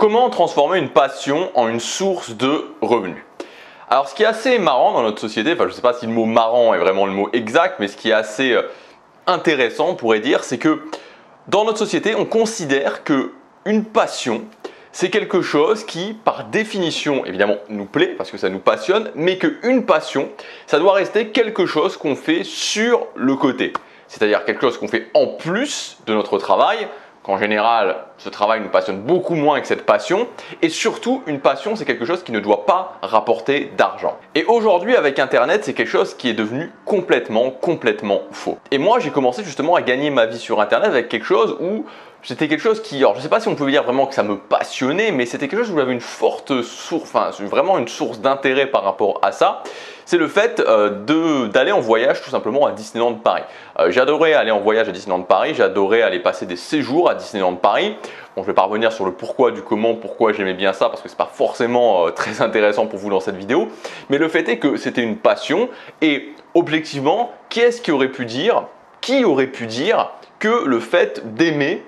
Comment transformer une passion en une source de revenus? Alors ce qui est assez marrant dans notre société, enfin je ne sais pas si le mot marrant est vraiment le mot exact, mais ce qui est assez intéressant on pourrait dire, c'est que dans notre société on considère qu'une passion c'est quelque chose qui par définition évidemment nous plaît parce que ça nous passionne, mais qu'une passion ça doit rester quelque chose qu'on fait sur le côté. C'est-à-dire quelque chose qu'on fait en plus de notre travail, qu'en général, ce travail nous passionne beaucoup moins que cette passion. Et surtout, une passion, c'est quelque chose qui ne doit pas rapporter d'argent. Et aujourd'hui, avec Internet, c'est quelque chose qui est devenu complètement faux. Et moi, j'ai commencé justement à gagner ma vie sur Internet avec quelque chose où c'était quelque chose qui, alors je ne sais pas si on pouvait dire vraiment que ça me passionnait, mais c'était quelque chose où j'avais une forte source, enfin vraiment une source d'intérêt par rapport à ça. C'est le fait d'aller en voyage tout simplement à Disneyland Paris. J'adorais aller en voyage à Disneyland Paris, j'adorais aller passer des séjours à Disneyland Paris. Bon, je ne vais pas revenir sur le pourquoi du comment, pourquoi j'aimais bien ça, parce que ce n'est pas forcément très intéressant pour vous dans cette vidéo. Mais le fait est que c'était une passion et objectivement, qui aurait pu dire que le fait d'aimer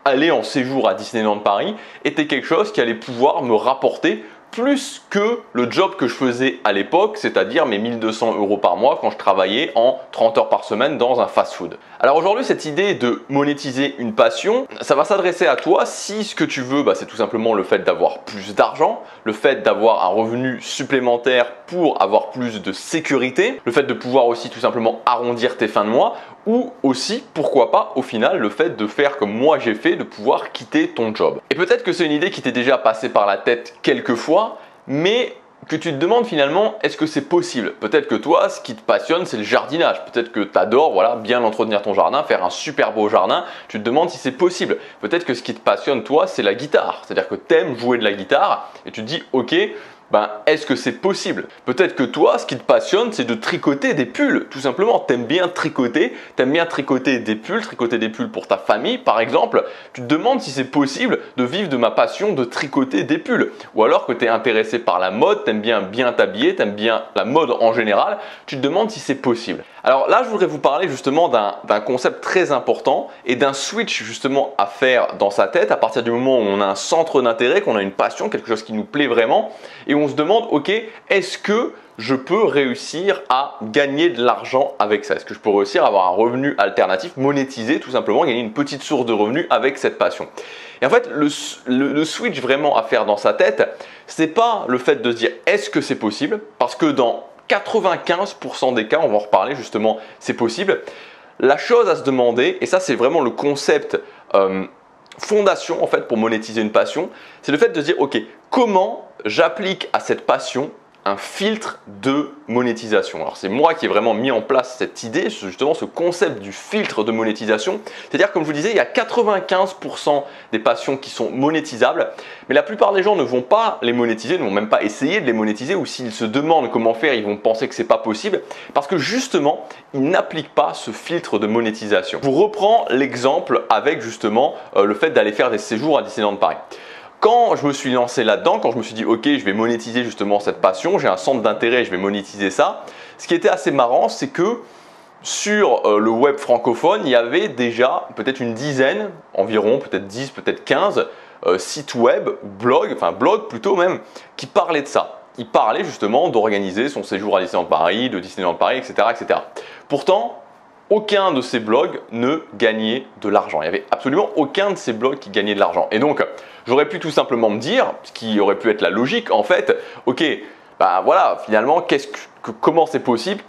aller en séjour à Disneyland Paris était quelque chose qui allait pouvoir me rapporter plus que le job que je faisais à l'époque, c'est-à-dire mes 1 200 € par mois quand je travaillais en 30 heures par semaine dans un fast-food. Alors aujourd'hui, cette idée de monétiser une passion, ça va s'adresser à toi si ce que tu veux, c'est tout simplement le fait d'avoir plus d'argent, le fait d'avoir un revenu supplémentaire pour avoir plus de sécurité, le fait de pouvoir aussi tout simplement arrondir tes fins de mois, ou aussi, pourquoi pas, au final, le fait de faire comme moi j'ai fait, de pouvoir quitter ton job. Et peut-être que c'est une idée qui t'est déjà passée par la tête quelques fois, mais que tu te demandes finalement, est-ce que c'est possible? Peut-être que toi, ce qui te passionne, c'est le jardinage. Peut-être que tu adores bien entretenir ton jardin, faire un super beau jardin. Tu te demandes si c'est possible. Peut-être que ce qui te passionne, toi, c'est la guitare. C'est-à-dire que tu aimes jouer de la guitare et tu te dis, ok, est-ce que c'est possible? Peut-être que toi, ce qui te passionne, c'est de tricoter des pulls, tout simplement. T'aimes bien tricoter des pulls pour ta famille, par exemple. Tu te demandes si c'est possible de vivre de ma passion de tricoter des pulls. Ou alors que tu es intéressé par la mode, t'aimes bien t'habiller, t'aimes bien la mode en général. Tu te demandes si c'est possible. Alors là, je voudrais vous parler justement d'un concept très important et d'un switch justement à faire dans sa tête à partir du moment où on a un centre d'intérêt, qu'on a une passion, quelque chose qui nous plaît vraiment et on se demande, ok, est-ce que je peux réussir à gagner de l'argent avec ça? Est-ce que je peux réussir à avoir un revenu alternatif, monétiser tout simplement, gagner une petite source de revenus avec cette passion? Et en fait, le switch vraiment à faire dans sa tête, c'est pas le fait de se dire est-ce que c'est possible? Parce que dans 95% des cas, on va en reparler justement, c'est possible. La chose à se demander, et ça c'est vraiment le concept fondation en fait pour monétiser une passion, c'est le fait de se dire ok, comment j'applique à cette passion un filtre de monétisation. Alors c'est moi qui ai vraiment mis en place cette idée, justement ce concept du filtre de monétisation. C'est-à-dire comme je vous disais, il y a 95% des passions qui sont monétisables, mais la plupart des gens ne vont pas les monétiser, ne vont même pas essayer de les monétiser, ou s'ils se demandent comment faire, ils vont penser que c'est pas possible, parce que justement, ils n'appliquent pas ce filtre de monétisation. Je vous reprends l'exemple avec justement le fait d'aller faire des séjours à Disneyland Paris. Quand je me suis lancé là-dedans, quand je me suis dit ok, je vais monétiser justement cette passion, j'ai un centre d'intérêt, je vais monétiser ça, ce qui était assez marrant, c'est que sur le web francophone, il y avait déjà peut-être une dizaine, environ, peut-être 10, peut-être 15 sites web, blogs plutôt même, qui parlaient de ça. Ils parlaient justement d'organiser son séjour à Disneyland Paris, de Disneyland Paris, etc., etc. Pourtant, aucun de ces blogs ne gagnait de l'argent. Il n'y avait absolument aucun de ces blogs qui gagnait de l'argent. Et donc, j'aurais pu tout simplement me dire, ce qui aurait pu être la logique en fait, ok, voilà, finalement, comment c'est possible,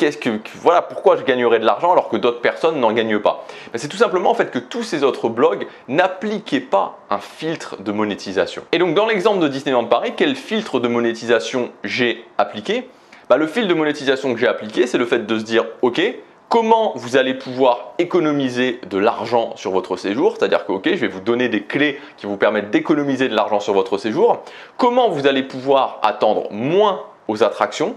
pourquoi je gagnerais de l'argent alors que d'autres personnes n'en gagnent pas? C'est tout simplement en fait que tous ces autres blogs n'appliquaient pas un filtre de monétisation. Et donc dans l'exemple de Disneyland Paris, quel filtre de monétisation j'ai appliqué? Le filtre de monétisation que j'ai appliqué, c'est le fait de se dire, ok, comment vous allez pouvoir économiser de l'argent sur votre séjour, c'est-à-dire que je vais vous donner des clés qui vous permettent d'économiser de l'argent sur votre séjour, comment vous allez pouvoir attendre moins aux attractions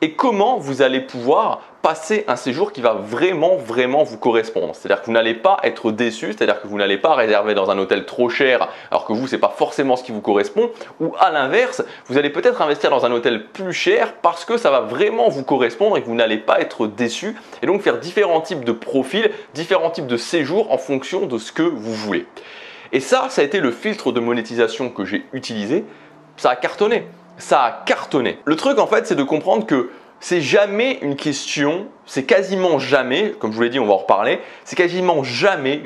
et comment vous allez pouvoir passer un séjour qui va vraiment vous correspondre. C'est-à-dire que vous n'allez pas être déçu, c'est-à-dire que vous n'allez pas réserver dans un hôtel trop cher alors que vous, ce n'est pas forcément ce qui vous correspond, ou à l'inverse, vous allez peut-être investir dans un hôtel plus cher parce que ça va vraiment vous correspondre et que vous n'allez pas être déçu et donc faire différents types de profils, différents types de séjours en fonction de ce que vous voulez. Et ça a été le filtre de monétisation que j'ai utilisé. Ça a cartonné. Ça a cartonné. Le truc en fait, c'est de comprendre que c'est jamais une question, c'est quasiment jamais, comme je vous l'ai dit, on va en reparler, c'est quasiment jamais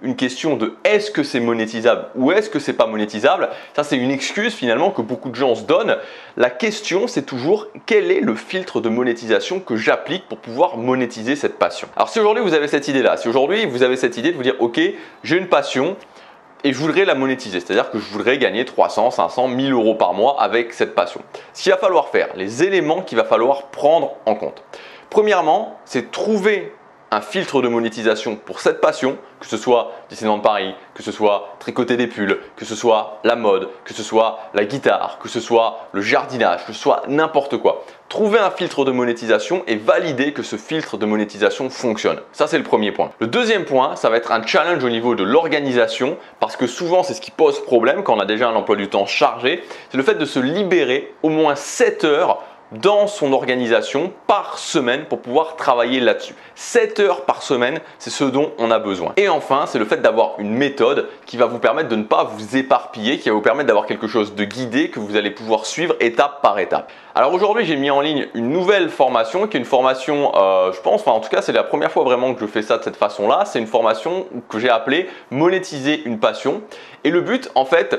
une question de est-ce que c'est monétisable ou est-ce que c'est pas monétisable. Ça, c'est une excuse finalement que beaucoup de gens se donnent. La question, c'est toujours quel est le filtre de monétisation que j'applique pour pouvoir monétiser cette passion. Alors si aujourd'hui vous avez cette idée-là, si aujourd'hui vous avez cette idée de vous dire ok, j'ai une passion, et je voudrais la monétiser, c'est-à-dire que je voudrais gagner 300, 500, 1000 euros par mois avec cette passion. Ce qu'il va falloir faire, les éléments qu'il va falloir prendre en compte. Premièrement, c'est trouver un filtre de monétisation pour cette passion, que ce soit Disneyland Paris, que ce soit tricoter des pulls, que ce soit la mode, que ce soit la guitare, que ce soit le jardinage, que ce soit n'importe quoi. Trouver un filtre de monétisation et valider que ce filtre de monétisation fonctionne. Ça, c'est le premier point. Le deuxième point, ça va être un challenge au niveau de l'organisation parce que souvent, c'est ce qui pose problème quand on a déjà un emploi du temps chargé. C'est le fait de se libérer au moins 7 heures dans son organisation par semaine pour pouvoir travailler là-dessus. 7 heures par semaine, c'est ce dont on a besoin. Et enfin, c'est le fait d'avoir une méthode qui va vous permettre de ne pas vous éparpiller, qui va vous permettre d'avoir quelque chose de guidé que vous allez pouvoir suivre étape par étape. Alors aujourd'hui, j'ai mis en ligne une nouvelle formation qui est une formation, je pense, enfin en tout cas, c'est la première fois vraiment que je fais ça de cette façon-là. C'est une formation que j'ai appelée Monétiser une passion. Et le but, en fait,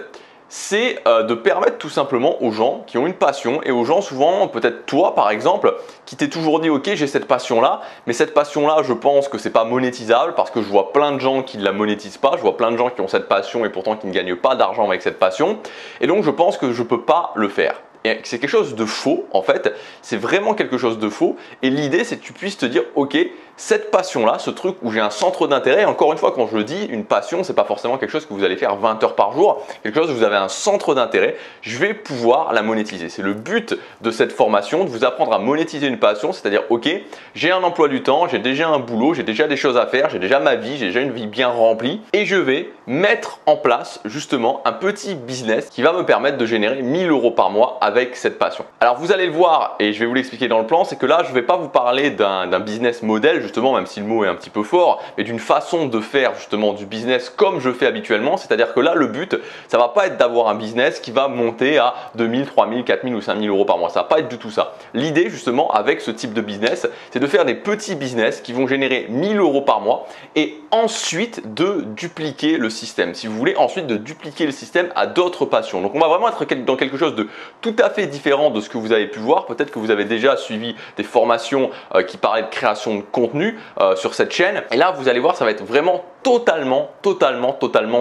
c'est de permettre tout simplement aux gens qui ont une passion et aux gens souvent, peut-être toi par exemple, qui t'es toujours dit ok j'ai cette passion là, mais cette passion là je pense que c'est pas monétisable parce que je vois plein de gens qui ne la monétisent pas, je vois plein de gens qui ont cette passion et pourtant qui ne gagnent pas d'argent avec cette passion et donc je pense que je peux pas le faire. Et c'est quelque chose de faux en fait, c'est vraiment quelque chose de faux et l'idée c'est que tu puisses te dire ok cette passion là, ce truc où j'ai un centre d'intérêt, encore une fois quand je le dis, une passion c'est pas forcément quelque chose que vous allez faire 20 heures par jour, quelque chose où vous avez un centre d'intérêt, je vais pouvoir la monétiser. C'est le but de cette formation, de vous apprendre à monétiser une passion, c'est-à-dire ok j'ai un emploi du temps, j'ai déjà un boulot, j'ai déjà des choses à faire, j'ai déjà ma vie, j'ai déjà une vie bien remplie et je vais mettre en place justement un petit business qui va me permettre de générer 1000 euros par mois avec cette passion. Alors vous allez le voir et je vais vous l'expliquer dans le plan, c'est que là je ne vais pas vous parler d'un business model justement, même si le mot est un petit peu fort, mais d'une façon de faire justement du business comme je fais habituellement, c'est-à-dire que là le but ça va pas être d'avoir un business qui va monter à 2000, 3000, 4000 ou 5000 euros par mois, ça va pas être du tout ça. L'idée justement avec ce type de business, c'est de faire des petits business qui vont générer 1000 euros par mois et ensuite de dupliquer le système, si vous voulez, ensuite de dupliquer le système à d'autres passions. Donc on va vraiment être dans quelque chose de tout à fait différent de ce que vous avez pu voir. Peut-être que vous avez déjà suivi des formations qui parlaient de création de contenu sur cette chaîne. Et là, vous allez voir, ça va être vraiment totalement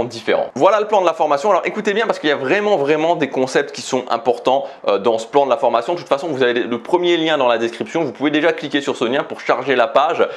différent. Voilà le plan de la formation. Alors écoutez bien parce qu'il y a vraiment des concepts qui sont importants dans ce plan de la formation. De toute façon, vous avez le premier lien dans la description. Vous pouvez déjà cliquer sur ce lien pour charger la page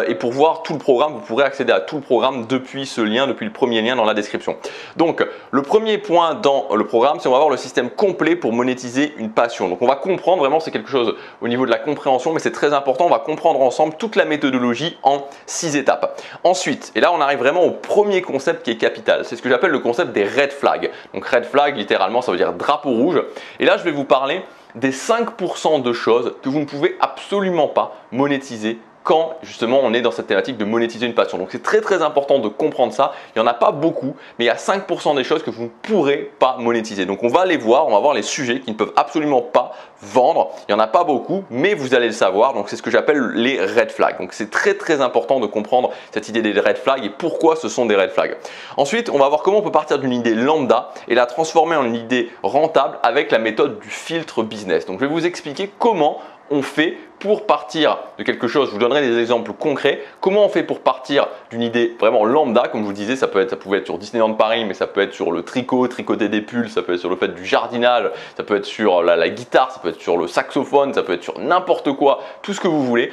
et pour voir tout le programme. Vous pourrez accéder à tout le programme depuis ce lien, depuis le premier lien dans la description. Donc, le premier point dans le programme, c'est on va voir le système complet pour monétiser une passion. Donc, on va comprendre vraiment, c'est quelque chose au niveau de la compréhension, mais c'est très important. On va comprendre ensemble toute la méthodologie en 6 étapes. Ensuite, et là, on arrive vraiment au premier concept qui est capital. C'est ce que j'appelle le concept des red flags. Donc, red flag, littéralement, ça veut dire drapeau rouge. Et là, je vais vous parler des 5% de choses que vous ne pouvez absolument pas monétiser quand justement on est dans cette thématique de monétiser une passion. Donc c'est très important de comprendre ça. Il n'y en a pas beaucoup, mais il y a 5% des choses que vous ne pourrez pas monétiser. Donc on va les voir, on va voir les sujets qui ne peuvent absolument pas vendre. Il n'y en a pas beaucoup, mais vous allez le savoir. Donc c'est ce que j'appelle les red flags. Donc c'est très important de comprendre cette idée des red flags et pourquoi ce sont des red flags. Ensuite, on va voir comment on peut partir d'une idée lambda et la transformer en une idée rentable avec la méthode du filtre business. Donc je vais vous expliquer comment on fait pour partir de quelque chose. Je vous donnerai des exemples concrets. Comment on fait pour partir d'une idée vraiment lambda, comme je vous le disais, ça pouvait être sur Disneyland Paris, mais ça peut être sur le tricot, tricoter des pulls, ça peut être sur le fait du jardinage, ça peut être sur la guitare, ça peut être sur le saxophone, ça peut être sur n'importe quoi, tout ce que vous voulez.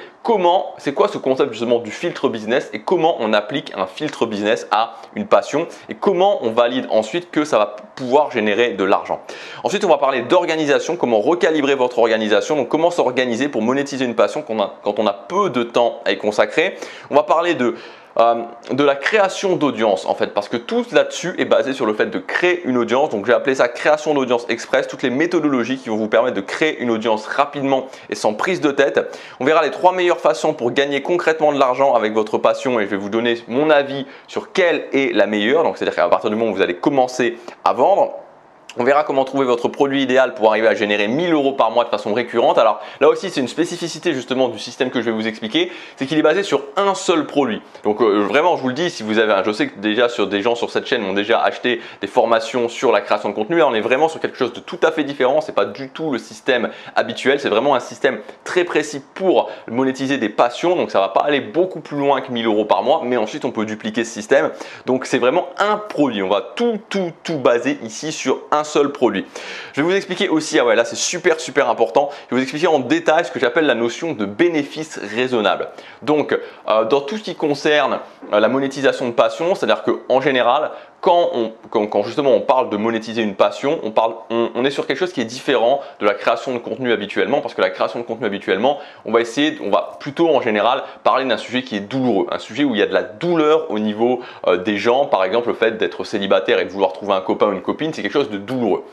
C'est quoi ce concept justement du filtre business et comment on applique un filtre business à une passion et comment on valide ensuite que ça va pouvoir générer de l'argent. Ensuite, on va parler d'organisation, comment recalibrer votre organisation, donc comment s'organiser pour monétiser une passion quand on a peu de temps à y consacrer. On va parler de de la création d'audience en fait, parce que tout là-dessus est basé sur le fait de créer une audience. Donc j'ai appelé ça création d'audience express, toutes les méthodologies qui vont vous permettre de créer une audience rapidement et sans prise de tête. On verra les 3 meilleures façons pour gagner concrètement de l'argent avec votre passion et je vais vous donner mon avis sur quelle est la meilleure. Donc c'est-à-dire qu'à partir du moment où vous allez commencer à vendre, on verra comment trouver votre produit idéal pour arriver à générer 1000 € par mois de façon récurrente. Alors là aussi, c'est une spécificité justement du système que je vais vous expliquer, c'est qu'il est basé sur un seul produit. Donc vraiment, je vous le dis, si vous avez je sais que déjà des gens sur cette chaîne ont déjà acheté des formations sur la création de contenu. Là, on est vraiment sur quelque chose de tout à fait différent. C'est pas du tout le système habituel. C'est vraiment un système très précis pour monétiser des passions. Donc ça va pas aller beaucoup plus loin que 1000 € par mois, mais ensuite on peut dupliquer ce système. Donc c'est vraiment un produit. On va tout baser ici sur un seul produit. Je vais vous expliquer aussi, là c'est super important, je vais vous expliquer en détail ce que j'appelle la notion de bénéfice raisonnable. Donc dans tout ce qui concerne la monétisation de passion, c'est-à-dire qu'en général, quand justement on parle de monétiser une passion, on est sur quelque chose qui est différent de la création de contenu habituellement, parce que la création de contenu habituellement, on va plutôt en général parler d'un sujet qui est douloureux, un sujet où il y a de la douleur au niveau des gens. Par exemple, le fait d'être célibataire et de vouloir trouver un copain ou une copine, c'est quelque chose de douloureux.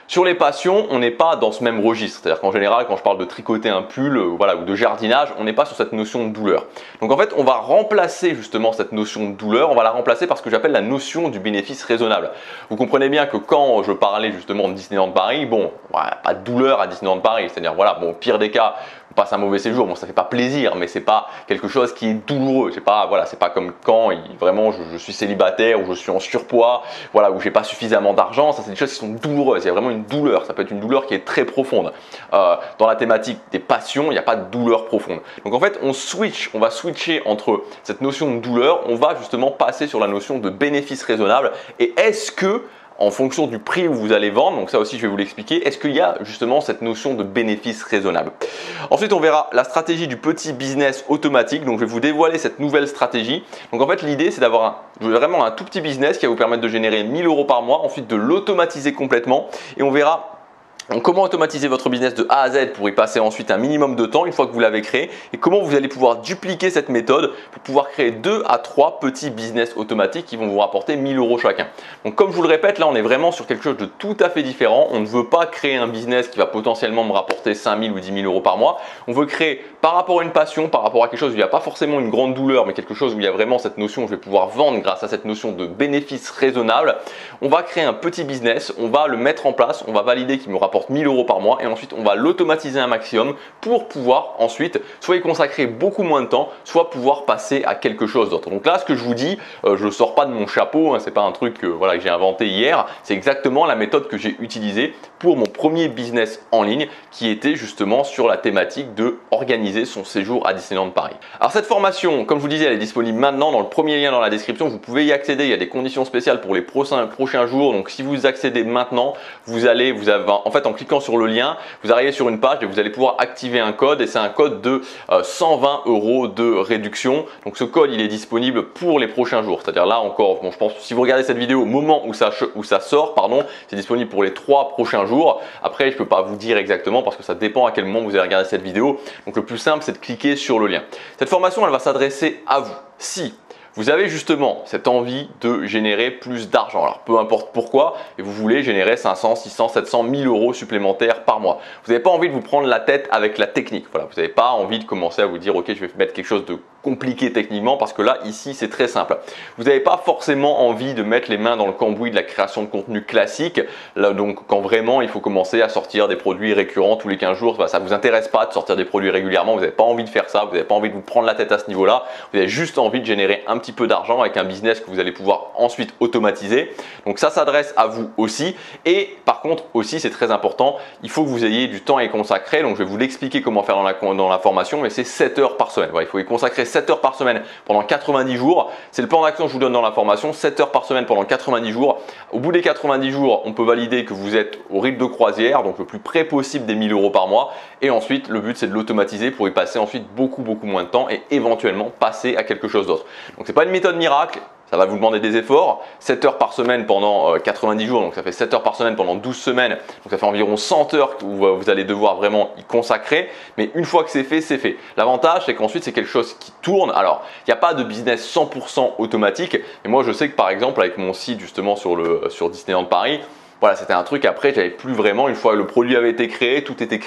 Sur les passions, on n'est pas dans ce même registre. C'est-à-dire qu'en général, quand je parle de tricoter un pull ou de jardinage, on n'est pas sur cette notion de douleur. Donc en fait, on va remplacer justement cette notion de douleur, on va la remplacer par ce que j'appelle la notion du bénéfice raisonnable. Vous comprenez bien que quand je parlais justement de Disneyland Paris, pas de douleur à Disneyland Paris. C'est-à-dire au pire des cas, on passe un mauvais séjour, ça fait pas plaisir, mais c'est pas quelque chose qui est douloureux. C'est pas comme quand vraiment je suis célibataire ou je suis en surpoids, où j'ai pas suffisamment d'argent. Ça, c'est des choses qui sont douloureuses. Il y a vraiment une douleur. Ça peut être une douleur qui est très profonde. Dans la thématique des passions, il n'y a pas de douleur profonde. Donc en fait, on va switcher entre cette notion de douleur, on va justement passer sur la notion de bénéfice raisonnable. Et est-ce que en fonction du prix où vous allez vendre, donc ça aussi je vais vous l'expliquer, est-ce qu'il y a justement cette notion de bénéfice raisonnable. Ensuite on verra la stratégie du petit business automatique, donc je vais vous dévoiler cette nouvelle stratégie. Donc en fait l'idée c'est d'avoir vraiment un tout petit business qui va vous permettre de générer 1000 € par mois, ensuite de l'automatiser complètement et on verra comment automatiser votre business de A à Z pour y passer ensuite un minimum de temps une fois que vous l'avez créé et comment vous allez pouvoir dupliquer cette méthode pour pouvoir créer 2 à 3 petits business automatiques qui vont vous rapporter 1000 € chacun. Donc comme je vous le répète, là on est vraiment sur quelque chose de tout à fait différent. On ne veut pas créer un business qui va potentiellement me rapporter 5000 ou 10 000 € par mois. On veut créer par rapport à une passion, par rapport à quelque chose où il n'y a pas forcément une grande douleur, mais quelque chose où il y a vraiment cette notion, je vais pouvoir vendre grâce à cette notion de bénéfice raisonnable. On va créer un petit business, on va le mettre en place, on va valider qu'il me rapporte 1000 € par mois et ensuite on va l'automatiser un maximum pour pouvoir ensuite soit y consacrer beaucoup moins de temps, soit pouvoir passer à quelque chose d'autre. Donc là, ce que je vous dis, je ne sors pas de mon chapeau, c'est pas un truc que j'ai inventé hier, c'est exactement la méthode que j'ai utilisée pour mon premier business en ligne qui était justement sur la thématique de organiser son séjour à Disneyland Paris. Alors cette formation, comme je vous disais, elle est disponible maintenant dans le premier lien dans la description, vous pouvez y accéder, il y a des conditions spéciales pour les prochains jours, donc si vous accédez maintenant, en fait en cliquant sur le lien, vous arrivez sur une page et vous allez pouvoir activer un code et c'est un code de 120 € de réduction. Donc ce code il est disponible pour les prochains jours, c'est-à-dire là encore, je pense si vous regardez cette vidéo au moment où ça sort, c'est disponible pour les 3 prochains jours. Après je ne peux pas vous dire exactement parce que ça dépend à quel moment vous allez regarder cette vidéo. Donc le plus simple c'est de cliquer sur le lien. Cette formation elle va s'adresser à vous. Si vous avez justement cette envie de générer plus d'argent, alors peu importe pourquoi, et vous voulez générer 500, 600, 700, 1000 € supplémentaires par mois. Vous n'avez pas envie de vous prendre la tête avec la technique. Vous n'avez pas envie de commencer à vous dire ok, je vais mettre quelque chose de compliqué techniquement parce que là ici c'est très simple. Vous n'avez pas forcément envie de mettre les mains dans le cambouis de la création de contenu classique. Là, donc quand vraiment il faut commencer à sortir des produits récurrents tous les 15 jours, ça ne vous intéresse pas de sortir des produits régulièrement, vous n'avez pas envie de faire ça, vous n'avez pas envie de vous prendre la tête à ce niveau-là, vous avez juste envie de générer un petit peu d'argent avec un business que vous allez pouvoir ensuite automatiser. Donc ça s'adresse à vous aussi et par contre aussi c'est très important, il faut que vous ayez du temps à y consacrer. Donc je vais vous l'expliquer comment faire dans la formation, mais c'est 7 heures par semaine. Il faut y consacrer 7 heures par semaine pendant 90 jours. C'est le plan d'action que je vous donne dans la formation, 7 heures par semaine pendant 90 jours. Au bout des 90 jours, on peut valider que vous êtes au rythme de croisière, donc le plus près possible des 1000 € par mois. Et ensuite, le but c'est de l'automatiser pour y passer ensuite beaucoup moins de temps et éventuellement passer à quelque chose d'autre. Donc n'est pas une méthode miracle. Ça va vous demander des efforts, 7 heures par semaine pendant 90 jours, donc ça fait 7 heures par semaine pendant 12 semaines, donc ça fait environ 100 heures où vous allez devoir vraiment y consacrer, mais une fois que c'est fait, c'est fait. L'avantage, c'est qu'ensuite, c'est quelque chose qui tourne. Alors, il n'y a pas de business 100% automatique, mais moi, je sais que par exemple, avec mon site justement sur Disneyland Paris, voilà, c'était un truc, après, j'avais plus vraiment, une fois que le produit avait été créé, tout était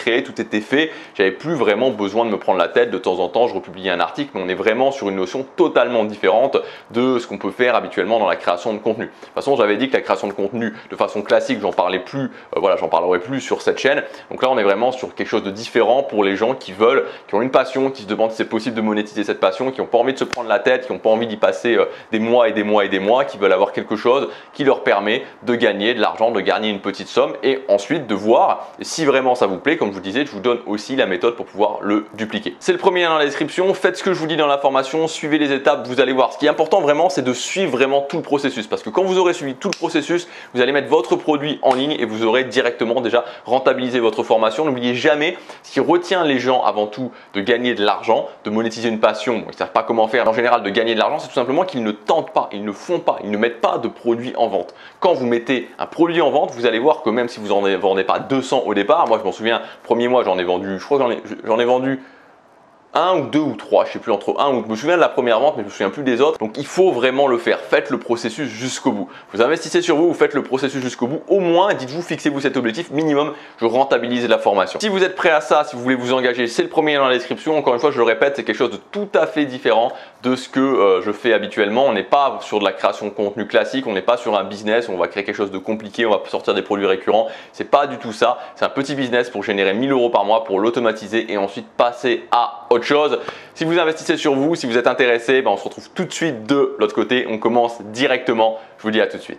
fait, j'avais plus vraiment besoin de me prendre la tête. De temps en temps, je republiais un article, mais on est vraiment sur une notion totalement différente de ce qu'on peut faire habituellement dans la création de contenu. De toute façon, j'avais dit que la création de contenu de façon classique, j'en parlais plus, j'en parlerai plus sur cette chaîne. Donc là, on est vraiment sur quelque chose de différent pour les gens qui veulent, qui ont une passion, qui se demandent si c'est possible de monétiser cette passion, qui n'ont pas envie de se prendre la tête, qui n'ont pas envie d'y passer des mois et des mois et des mois, qui veulent avoir quelque chose qui leur permet de gagner de l'argent, de gagner une petite somme et ensuite de voir si vraiment ça vous plaît. Comme je vous disais, je vous donne aussi la méthode pour pouvoir le dupliquer. C'est le premier lien dans la description. Faites ce que je vous dis dans la formation, suivez les étapes, vous allez voir. Ce qui est important vraiment, c'est de suivre vraiment tout le processus, parce que quand vous aurez suivi tout le processus, vous allez mettre votre produit en ligne et vous aurez directement déjà rentabilisé votre formation. N'oubliez jamais, ce qui retient les gens avant tout de gagner de l'argent, de monétiser une passion, ils ne savent pas comment faire en général de gagner de l'argent, c'est tout simplement qu'ils ne tentent pas, ils ne font pas, ils ne mettent pas de produit en vente. Quand vous mettez un produit en vente, vous allez voir que même si vous n'en vendez pas 200 au départ, moi je m'en souviens, premier mois j'en ai vendu, je crois que j'en ai vendu un ou deux ou trois, je sais plus, entre un ou je me souviens de la première vente, mais je me souviens plus des autres. Donc il faut vraiment le faire. Faites le processus jusqu'au bout. Vous investissez sur vous, vous faites le processus jusqu'au bout. Au moins, dites-vous, fixez-vous cet objectif minimum. Je rentabilise la formation. Si vous êtes prêt à ça, si vous voulez vous engager, c'est le premier lien dans la description. Encore une fois, je le répète, c'est quelque chose de tout à fait différent de ce que je fais habituellement. On n'est pas sur de la création de contenu classique, on n'est pas sur un business où on va créer quelque chose de compliqué, on va sortir des produits récurrents. C'est pas du tout ça. C'est un petit business pour générer 1000 € par mois, pour l'automatiser et ensuite passer à autre chose. Si vous investissez sur vous, si vous êtes intéressé, on se retrouve tout de suite de l'autre côté. On commence directement. Je vous dis à tout de suite.